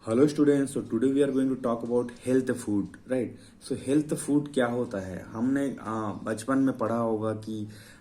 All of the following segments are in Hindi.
Hello students, so today we are going to talk about health food, right? So health food क्या होता है? हमने बचपन में पढ़ा होगा कि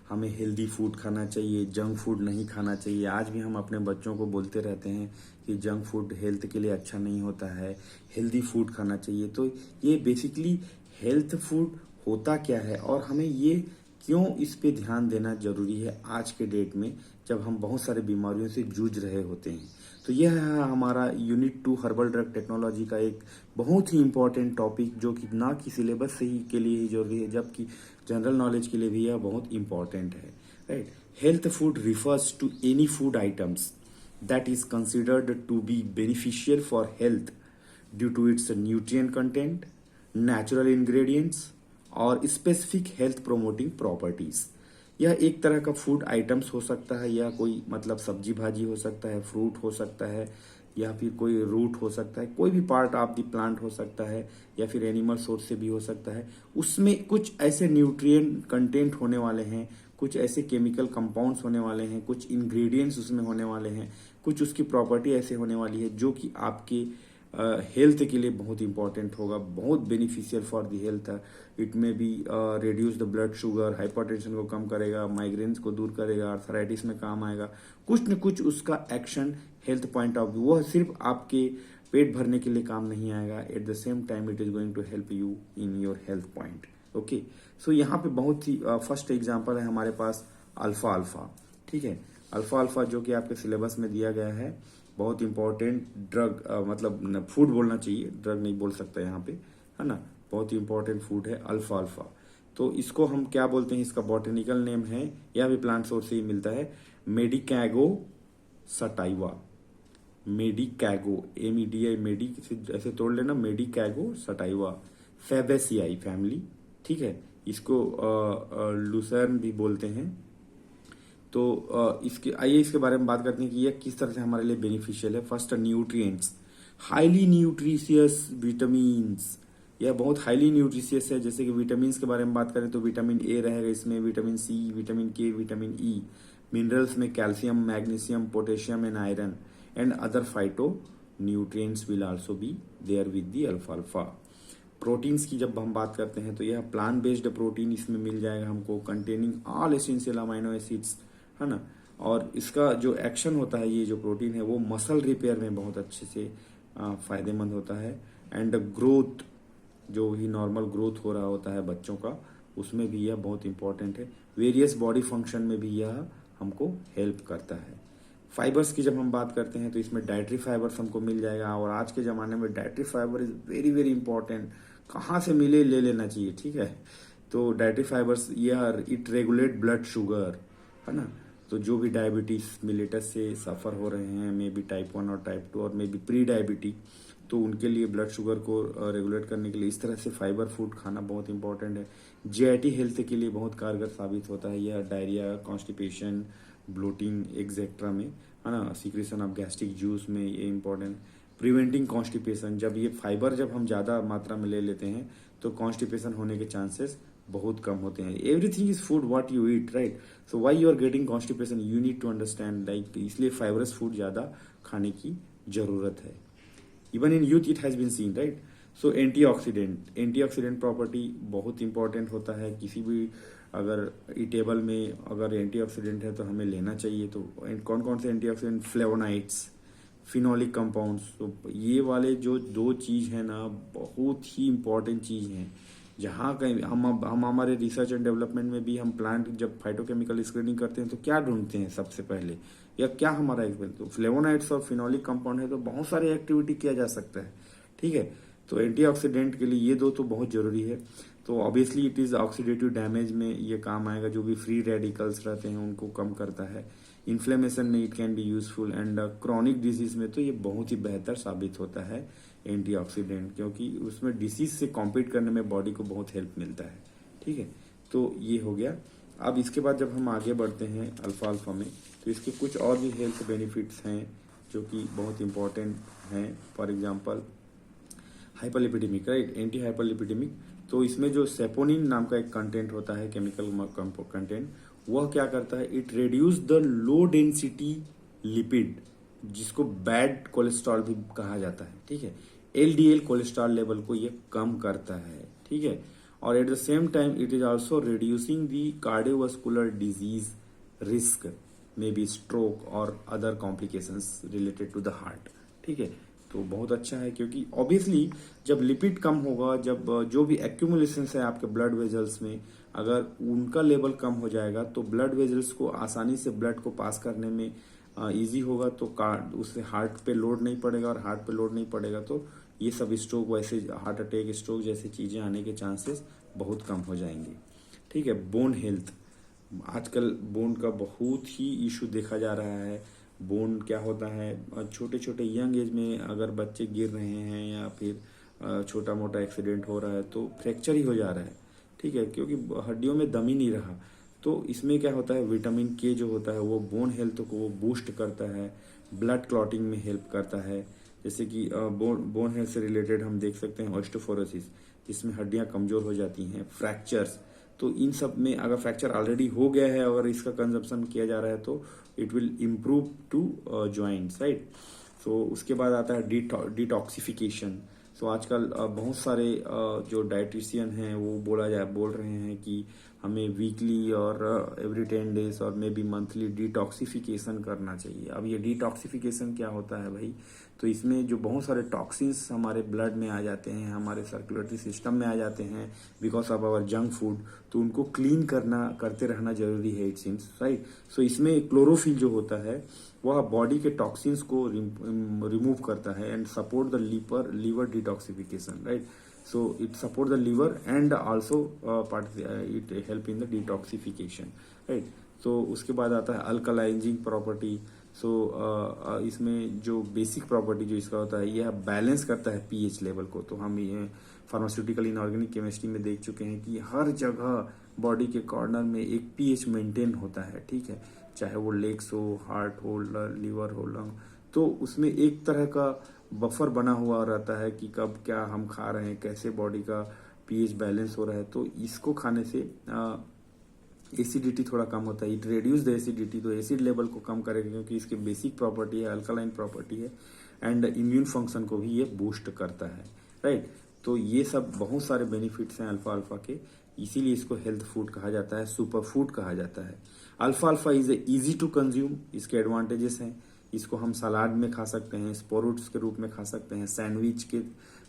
हमें हेल्दी फूड खाना चाहिए, जंक फूड नहीं खाना चाहिए। आज भी हम अपने बच्चों को बोलते रहते हैं कि जंक फूड हेल्थ के लिए अच्छा नहीं होता है, हेल्दी फूड खाना चाहिए। तो ये बेसिकली हेल्थ फूड होता क्या है और हमें ये क्यों इस पे ध्यान देना जरूरी है आज के डेट में, जब हम बहुत सारे बीमारियों से जूझ रहे होते हैं। तो यह है हमारा यूनिट 2 हर्बल ड्रग टेक्नोलॉजी का एक बहुत ही इंपॉर्टेंट टॉपिक, जो कि ना कि सिलेबस से ही के लिए ही जरूरी है, जबकि जनरल नॉलेज के लिए भी यह बहुत इंपॉर्टेंट है, right. Health food refers to any food items that is considered to be beneficial for health due to its nutrient content, natural ingredients और specific health promoting properties। यह एक तरह का फूड आइटम्स हो सकता है, या कोई मतलब सब्जी भाजी हो सकता है, फ्रूट हो सकता है, या फिर कोई रूट हो सकता है, कोई भी पार्ट ऑफ द प्लांट हो सकता है, या फिर एनिमल सोर्स से भी हो सकता है। उसमें कुछ ऐसे न्यूट्रिएंट कंटेंट होने वाले हैं, कुछ ऐसे केमिकल कंपाउंड्स होने वाले हैं, कुछ इंग्रेडिएंट्स उसमें होने वाले हैं, कुछ उसकी प्रॉपर्टी ऐसे होने वाली है जो कि आपके हेल्थ के लिए बहुत इंपॉर्टेंट होगा, बहुत beneficial for the health. It may be reduce the blood sugar, hypertension को कम करेगा, माइग्रेन्स को दूर करेगा, आर्थराइटिस में काम आएगा। कुछ न कुछ उसका action health point of view, वह सिर्फ आपके पेट भरने के लिए काम नहीं आएगा, at the same time it is going to help you in your health point. Okay, so यहाँ पे बहुत ही फर्स्ट एग्जाम्पल है हमारे पास अल्फा अल्फा। ठीक है, अल्फा अल्फा जो कि आपके सिलेबस में दिया गया है, बहुत इंपॉर्टेंट ड्रग, मतलब फूड बोलना चाहिए, ड्रग नहीं बोल सकता यहाँ पे, है ना। बहुत ही इंपॉर्टेंट फूड है अल्फा अल्फा। तो इसको हम क्या बोलते हैं, इसका बॉटेनिकल नेम है, यह भी प्लांट सोर्स से ही मिलता है, मेडिकैगो सटाइवा। मेडिकैगो, MEDI, मेडी ऐसे तोड़ लेना, मेडिकैगो सटाइवा, फैबेसियाई फैमिली। ठीक है, इसको लूसर्न भी बोलते हैं। तो इसके आइए इसके बारे में बात करते हैं कि यह किस तरह से हमारे लिए बेनिफिशियल है। First, nutrients, highly nutritious vitamins. यह बहुत हाईली न्यूट्रिशियस है। जैसे कि विटामिन्स के बारे में बात करें तो विटामिन ए रहेगा इसमें, vitamin C, vitamin K, vitamin E. Minerals में calcium, magnesium, potassium and iron and other phyto nutrients will also be there with the अल्फा अल्फा। प्रोटीन्स की जब हम बात करते हैं तो यह प्लांट बेस्ड प्रोटीन इसमें मिल जाएगा हमको, containing all essential amino acids, है ना। और इसका जो एक्शन होता है, ये जो प्रोटीन है वो मसल रिपेयर में बहुत अच्छे से फायदेमंद होता है। एंड ग्रोथ, जो ही नॉर्मल ग्रोथ हो रहा होता है बच्चों का, उसमें भी यह बहुत इंपॉर्टेंट है। वेरियस बॉडी फंक्शन में भी यह हमको हेल्प करता है। फाइबर्स की जब हम बात करते हैं तो इसमें डाइटरी फाइबर्स हमको मिल जाएगा, और आज के ज़माने में dietary fibre is very very important. कहाँ से मिले ले लेना चाहिए, ठीक है। तो डाइटरी फाइबर्स यह इट रेगुलेट ब्लड शुगर, है ना। तो जो भी डायबिटीज मिलेटस से सफ़र हो रहे हैं, मे बी टाइप 1 और टाइप 2 और मे बी प्री डायबिटी, तो उनके लिए ब्लड शुगर को रेगुलेट करने के लिए इस तरह से फाइबर फूड खाना बहुत इंपॉर्टेंट है। GIT हेल्थ के लिए बहुत कारगर साबित होता है यह, डायरिया, कॉन्स्टिपेशन, ब्लोटिंग एक्सेट्रा में, है ना, सीक्रेशन ऑफ गैस्ट्रिक जूस में ये इंपॉर्टेंट। प्रिवेंटिंग कॉन्स्टिपेशन, जब ये फाइबर जब हम ज़्यादा मात्रा में ले लेते हैं तो कॉन्स्टिपेशन होने के चांसेस बहुत कम होते हैं। Everything is food what you eat, right. So why you are getting constipation, you need to understand, like इसलिए फाइबरस फूड ज़्यादा खाने की जरूरत है। Even in youth it has been seen, right. So antioxidant property बहुत इंपॉर्टेंट होता है। किसी भी अगर ईटेबल में अगर एंटीऑक्सीडेंट है तो हमें लेना चाहिए। तो कौन कौन से एंटीऑक्सीडेंट, फ्लेवोनाइड्स, फिनोलिक कंपाउंड्स। तो ये वाले जो दो चीज़ है ना, बहुत ही इंपॉर्टेंट चीज़ हैं। जहाँ कहीं हम हमारे रिसर्च एंड डेवलपमेंट में भी हम प्लांट जब फाइटोकेमिकल स्क्रीनिंग करते हैं तो क्या ढूंढते हैं सबसे पहले, या क्या हमारा एक्सपेरिमेंट, तो फ्लेवोनाइड्स और फिनोलिक कंपाउंड है, तो बहुत सारी एक्टिविटी किया जा सकता है, ठीक है। तो एंटीऑक्सीडेंट के लिए ये दो तो बहुत जरूरी है। तो obviously it is oxidative damage में ये काम आएगा, जो भी फ्री रेडिकल्स रहते हैं उनको कम करता है। इन्फ्लेमेशन में it can be useful, and chronic disease में तो ये बहुत ही बेहतर साबित होता है एंटीऑक्सीडेंट, क्योंकि उसमें डिसीज से कॉम्पीट करने में बॉडी को बहुत हेल्प मिलता है, ठीक है। तो ये हो गया। अब इसके बाद जब हम आगे बढ़ते हैं अल्फा अल्फा में, तो इसके कुछ और भी हेल्थ बेनिफिट्स हैं जो कि बहुत इंपॉर्टेंट हैं। For example hyperlipidemic, right, anti hyperlipidemic. तो इसमें जो सेपोनिन नाम का एक कंटेंट होता है, केमिकल कंटेंट, वह क्या करता है, it reduce the low density lipid जिसको बैड कोलेस्ट्रॉल भी कहा जाता है, ठीक है। एलडीएल कोलेस्ट्रॉल लेवल को ये कम करता है, ठीक है। और at the same time it is also reducing the cardiovascular disease risk, may be stroke और other complications related to the heart, ठीक है। तो बहुत अच्छा है, क्योंकि ऑब्वियसली जब लिपिड कम होगा, जब जो भी एक्यूमुलेशन है आपके ब्लड वेजल्स में, अगर उनका लेवल कम हो जाएगा तो ब्लड वेजल्स को आसानी से ब्लड को पास करने में इजी होगा, तो उससे हार्ट पे लोड नहीं पड़ेगा, और हार्ट पे लोड नहीं पड़ेगा तो ये सब स्ट्रोक, वैसे हार्ट अटैक, स्ट्रोक जैसी चीजें आने के चांसेस बहुत कम हो जाएंगे, ठीक है। बोन हेल्थ, आजकल बोन का बहुत ही इशू देखा जा रहा है। बोन क्या होता है, छोटे छोटे यंग एज में अगर बच्चे गिर रहे हैं या फिर छोटा मोटा एक्सीडेंट हो रहा है तो फ्रैक्चर ही हो जा रहा है, ठीक है, क्योंकि हड्डियों में दम ही नहीं रहा। तो इसमें क्या होता है, विटामिन के जो होता है वो बोन हेल्थ को वो बूस्ट करता है, ब्लड क्लॉटिंग में हेल्प करता है। जैसे कि बोन हेल्थ से रिलेटेड हम देख सकते हैं ऑस्टियोपोरोसिस, जिसमें हड्डियां कमजोर हो जाती हैं, फ्रैक्चर्स, तो इन सब में अगर फ्रैक्चर ऑलरेडी हो गया है, अगर इसका कंजप्शन किया जा रहा है तो it will improve to joints, right. So उसके बाद आता है डिटॉक्सिफिकेशन। सो आजकल बहुत सारे जो डाइटिशियन हैं वो बोल रहे हैं कि हमें वीकली और एवरी 10 डेज और मे बी मंथली डिटॉक्सिफिकेशन करना चाहिए। अब ये डिटॉक्सिफिकेशन क्या होता है भाई, तो इसमें जो बहुत सारे टॉक्सिन्स हमारे ब्लड में आ जाते हैं, हमारे सर्कुलेटरी सिस्टम में आ जाते हैं because of our junk food, तो उनको क्लीन करते रहना जरूरी है, इट सीम्स, राइट। सो इसमें क्लोरोफिल जो होता है वह बॉडी के टॉक्सिन्स को रिमूव करता है and support the liver detoxification, right. So it support the liver and also it help in the detoxification, right. So उसके बाद आता है अल्कलाइजिंग प्रॉपर्टी। सो इसमें जो बेसिक प्रॉपर्टी जो इसका होता है, यह बैलेंस करता है पीएच लेवल को। तो हम ये फार्मास्यूटिकल इनऑर्गेनिक केमिस्ट्री में देख चुके हैं कि हर जगह बॉडी के कॉर्नर में एक पीएच मेंटेन होता है, ठीक है, चाहे वो लेग्स हो, हार्ट हो, लीवर हो, लंग, तो उसमें एक तरह का बफर बना हुआ रहता है कि कब क्या हम खा रहे हैं, कैसे बॉडी का पीएच बैलेंस हो रहा है। तो इसको खाने से एसिडिटी थोड़ा कम होता है, इट रिड्यूस द एसिडिटी, तो एसिड लेवल को कम करेगा क्योंकि इसके बेसिक प्रॉपर्टी है, अल्कलाइन प्रॉपर्टी है, एंड इम्यून फंक्शन को भी ये बूस्ट करता है, राइट। तो ये सब बहुत सारे बेनिफिट्स हैं अल्फा अल्फा के, इसीलिए इसको हेल्थ फूड कहा जाता है, सुपर फूड कहा जाता है। अल्फा अल्फा इज इजी टू कंज्यूम, इसके एडवांटेजेस हैं। इसको हम सलाद में खा सकते हैं, स्पोरूट्स के रूप में खा सकते हैं, सैंडविच के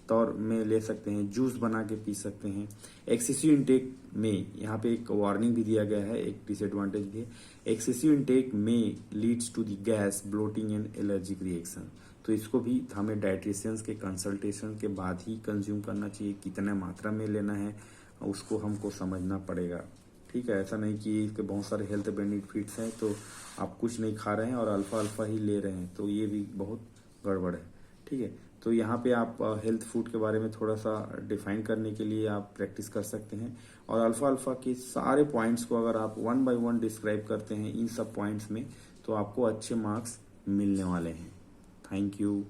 तौर में ले सकते हैं, जूस बना के पी सकते हैं। एक्सेसिव इंटेक में, यहाँ पे एक वार्निंग भी दिया गया है, एक डिसएडवांटेज भी है, एक्सेसिव इंटेक में leads to the gas, bloating and allergic reaction. तो इसको भी हमें डाइटिशियंस के कंसल्टेशन के बाद ही कंज्यूम करना चाहिए, कितने मात्रा में लेना है उसको हमको समझना पड़ेगा, ठीक है। ऐसा नहीं कि इसके बहुत सारे हेल्थ बेनिफिट्स हैं तो आप कुछ नहीं खा रहे हैं और अल्फा अल्फा ही ले रहे हैं, तो ये भी बहुत गड़बड़ है, ठीक है। तो यहाँ पे आप हेल्थ फूड के बारे में थोड़ा सा डिफाइन करने के लिए आप प्रैक्टिस कर सकते हैं, और अल्फा अल्फा के सारे पॉइंट्स को अगर आप 1 by 1 डिस्क्राइब करते हैं इन सब पॉइंट्स में, तो आपको अच्छे मार्क्स मिलने वाले हैं। Thank you.